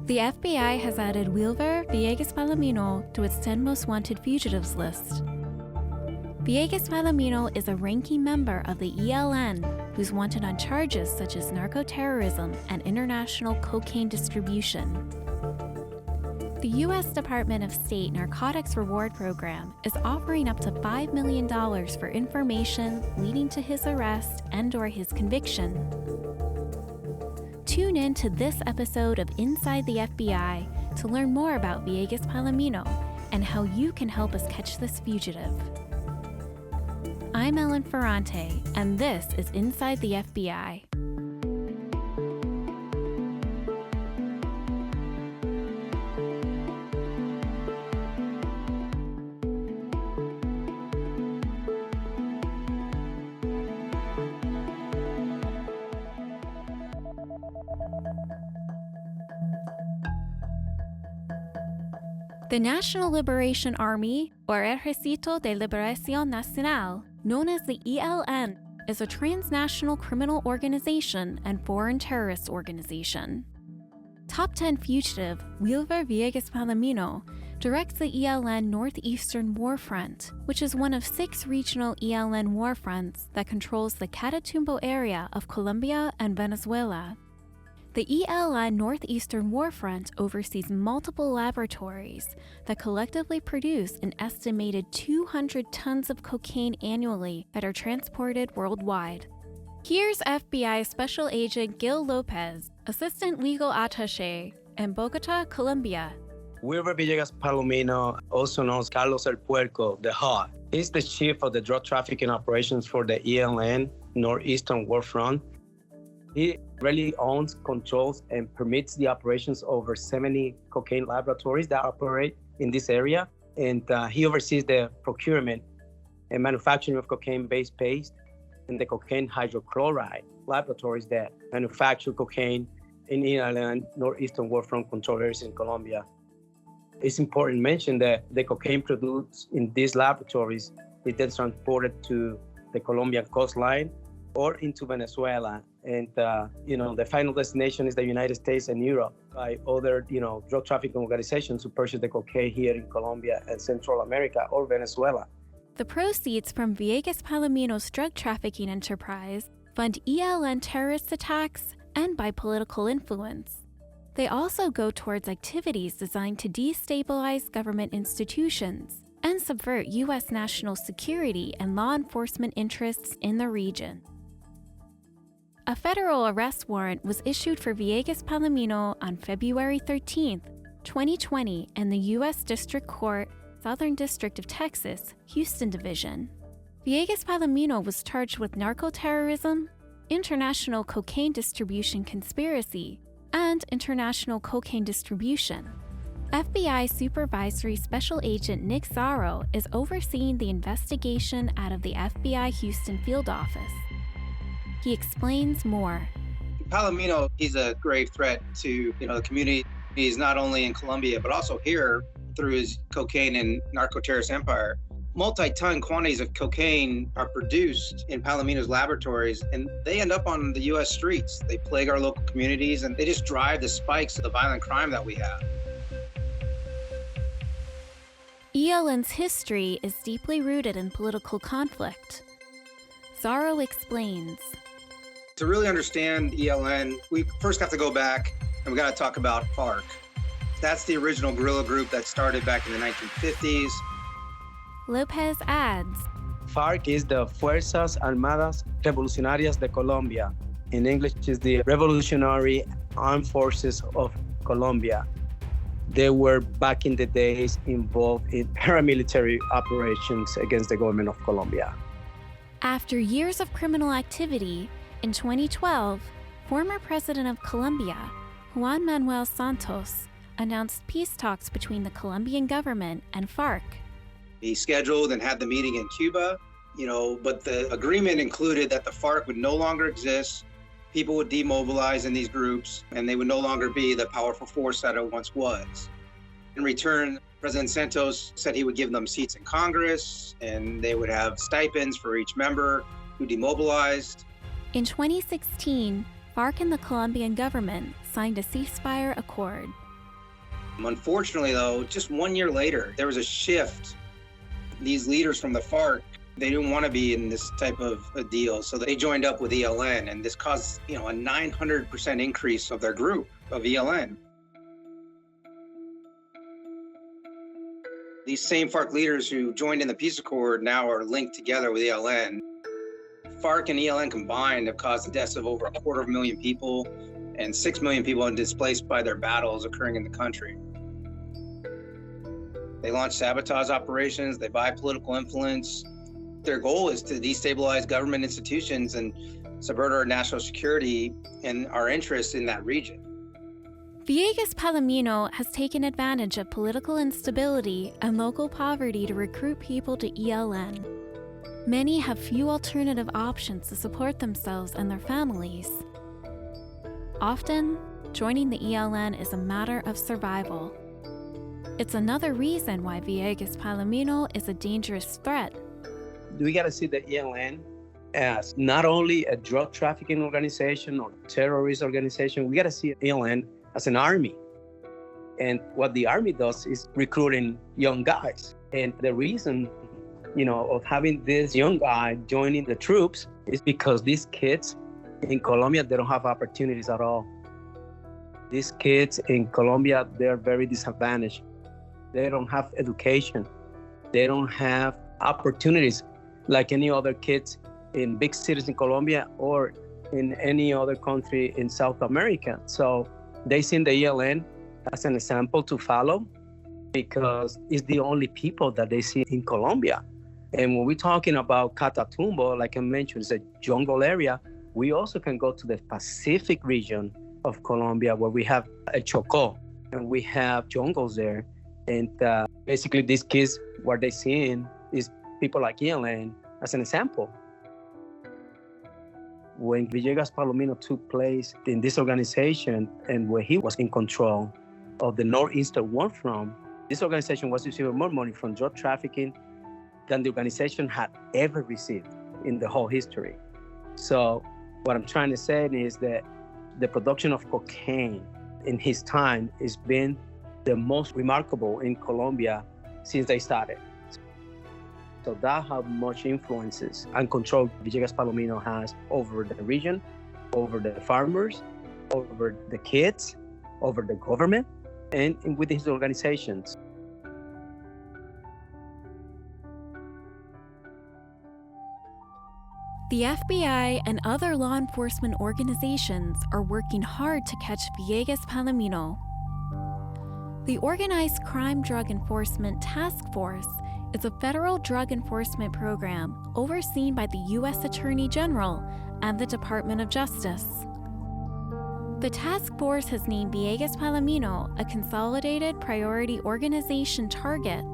The FBI has added Wilver Villegas Palomino to its 10 most wanted fugitives list. Villegas Palomino is a ranking member of the ELN who's wanted on charges such as narco-terrorism and international cocaine distribution. The U.S. Department of State Narcotics Reward Program is offering up to $5 million for information leading to his arrest and/or his conviction. Tune in to this episode of Inside the FBI to learn more about Villegas Palomino and how you can help us catch this fugitive. I'm Ellen Ferrante, and this is Inside the FBI. The National Liberation Army, or Ejército de Liberación Nacional, known as the ELN, is a transnational criminal organization and foreign terrorist organization. Top 10 fugitive Wilver Villegas Palomino directs the ELN Northeastern Warfront, which is one of 6 regional ELN warfronts that controls the Catatumbo area of Colombia and Venezuela. The ELN Northeastern Warfront oversees multiple laboratories that collectively produce an estimated 200 tons of cocaine annually that are transported worldwide. Here's FBI Special Agent Gil Lopez, Assistant Legal Attaché in Bogota, Colombia. Wilver Villegas Palomino, also known as Carlos El Puerco, the Hawk. He's the chief of the drug trafficking operations for the ELN Northeastern Warfront. He really owns, controls, and permits the operations over 70 cocaine laboratories that operate in this area. And he oversees the procurement and manufacturing of cocaine-based paste and the cocaine hydrochloride laboratories that manufacture cocaine in ELN Northeastern Warfront control areas in Colombia. It's important to mention that the cocaine produced in these laboratories is then transported to the Colombian coastline or into Venezuela. And, the final destination is the United States and Europe by other, drug trafficking organizations who purchase the cocaine here in Colombia and Central America or Venezuela. The proceeds from Villegas Palomino's drug trafficking enterprise fund ELN terrorist attacks and by political influence. They also go towards activities designed to destabilize government institutions and subvert U.S. national security and law enforcement interests in the region. A federal arrest warrant was issued for Villegas Palomino on February 13, 2020, in the U.S. District Court, Southern District of Texas, Houston Division. Villegas Palomino was charged with narco-terrorism, international cocaine distribution conspiracy, and international cocaine distribution. FBI Supervisory Special Agent Nick Zaro is overseeing the investigation out of the FBI Houston field office. He explains more. Palomino, he's a grave threat to the community. He's not only in Colombia, but also here through his cocaine and narco-terrorist empire. Multi-ton quantities of cocaine are produced in Palomino's laboratories, and they end up on the U.S. streets. They plague our local communities, and they just drive the spikes of the violent crime that we have. ELN's history is deeply rooted in political conflict. Zaro explains. To really understand ELN, we first have to go back and we got to talk about FARC. That's the original guerrilla group that started back in the 1950s. Lopez adds, FARC is the Fuerzas Armadas Revolucionarias de Colombia. In English, is the Revolutionary Armed Forces of Colombia. They were back in the days involved in paramilitary operations against the government of Colombia. After years of criminal activity, in 2012, former president of Colombia, Juan Manuel Santos, announced peace talks between the Colombian government and FARC. He scheduled and had the meeting in Cuba, but the agreement included that the FARC would no longer exist, people would demobilize in these groups, and they would no longer be the powerful force that it once was. In return, President Santos said he would give them seats in Congress, and they would have stipends for each member who demobilized. In 2016, FARC and the Colombian government signed a ceasefire accord. Unfortunately, though, just 1 year later, there was a shift. These leaders from the FARC, they didn't want to be in this type of a deal, so they joined up with ELN, and this caused, a 900% increase of their group of ELN. These same FARC leaders who joined in the peace accord now are linked together with ELN. FARC and ELN combined have caused the deaths of over 250,000 people, and 6 million people are displaced by their battles occurring in the country. They launch sabotage operations, they buy political influence. Their goal is to destabilize government institutions and subvert our national security and our interests in that region. Villegas Palomino has taken advantage of political instability and local poverty to recruit people to ELN. Many have few alternative options to support themselves and their families. Often, joining the ELN is a matter of survival. It's another reason why Villegas Palomino is a dangerous threat. We got to see the ELN as not only a drug trafficking organization or terrorist organization, we got to see ELN as an army. And what the army does is recruiting young guys. And the reason, of having this young guy joining the troops is because these kids in Colombia, they don't have opportunities at all. These kids in Colombia, they're very disadvantaged. They don't have education. They don't have opportunities like any other kids in big cities in Colombia or in any other country in South America. So they see the ELN as an example to follow because it's the only people that they see in Colombia. And when we're talking about Catatumbo, like I mentioned, it's a jungle area. We also can go to the Pacific region of Colombia where we have El Chocó and we have jungles there. And basically these kids, what they're seeing is people like ELN as an example. When Villegas Palomino took place in this organization and when he was in control of the Northeastern War Front, this organization was receiving more money from drug trafficking than the organization had ever received in the whole history. So what I'm trying to say is that the production of cocaine in his time has been the most remarkable in Colombia since they started. So that's how much influences and control Villegas Palomino has over the region, over the farmers, over the kids, over the government, and with his organizations. The FBI and other law enforcement organizations are working hard to catch Villegas Palomino. The Organized Crime Drug Enforcement Task Force is a federal drug enforcement program overseen by the U.S. Attorney General and the Department of Justice. The task force has named Villegas Palomino a Consolidated Priority Organization target.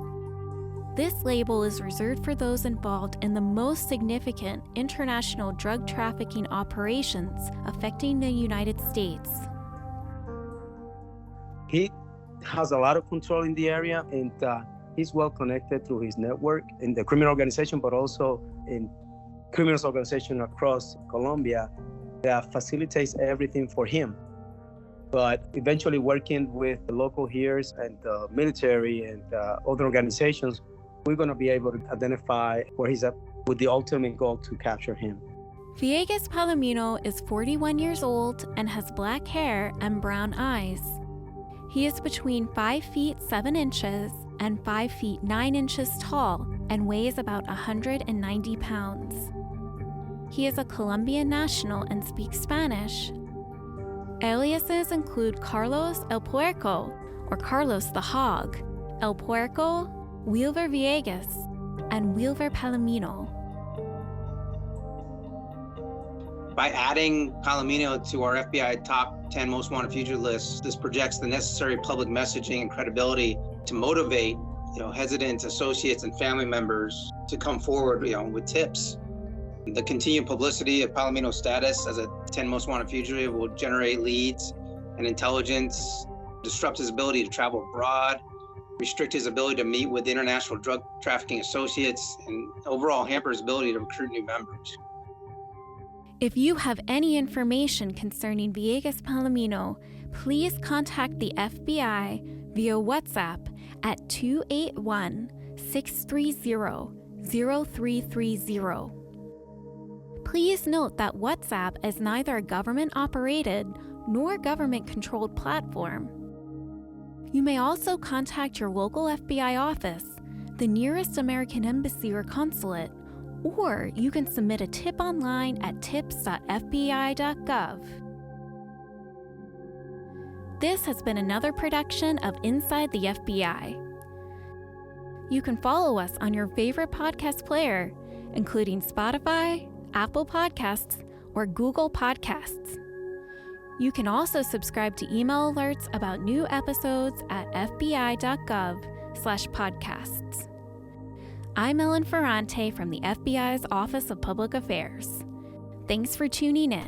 This label is reserved for those involved in the most significant international drug trafficking operations affecting the United States. He has a lot of control in the area, and he's well connected through his network in the criminal organization, but also in criminal organizations across Colombia that facilitates everything for him. But eventually working with the local heroes and the military and other organizations, we're going to be able to identify where he's at with the ultimate goal to capture him. Villegas Palomino is 41 years old and has black hair and brown eyes. He is between 5 feet 7 inches and 5 feet 9 inches tall and weighs about 190 pounds. He is a Colombian national and speaks Spanish. Aliases include Carlos El Puerco, or Carlos the Hog, El Puerco, Wilver Villegas, and Wilver Palomino. By adding Palomino to our FBI top 10 most wanted fugitive list, this projects the necessary public messaging and credibility to motivate, hesitant associates and family members to come forward, with tips. The continued publicity of Palomino's status as a 10 most wanted fugitive will generate leads and intelligence, disrupt his ability to travel abroad, restrict his ability to meet with international drug trafficking associates, and overall hamper his ability to recruit new members. If you have any information concerning Villegas Palomino, please contact the FBI via WhatsApp at 281-630-0330. Please note that WhatsApp is neither a government-operated nor government-controlled platform. You may also contact your local FBI office, the nearest American embassy or consulate, or you can submit a tip online at tips.fbi.gov. This has been another production of Inside the FBI. You can follow us on your favorite podcast player, including Spotify, Apple Podcasts, or Google Podcasts. You can also subscribe to email alerts about new episodes at fbi.gov/podcasts. I'm Ellen Ferrante from the FBI's Office of Public Affairs. Thanks for tuning in.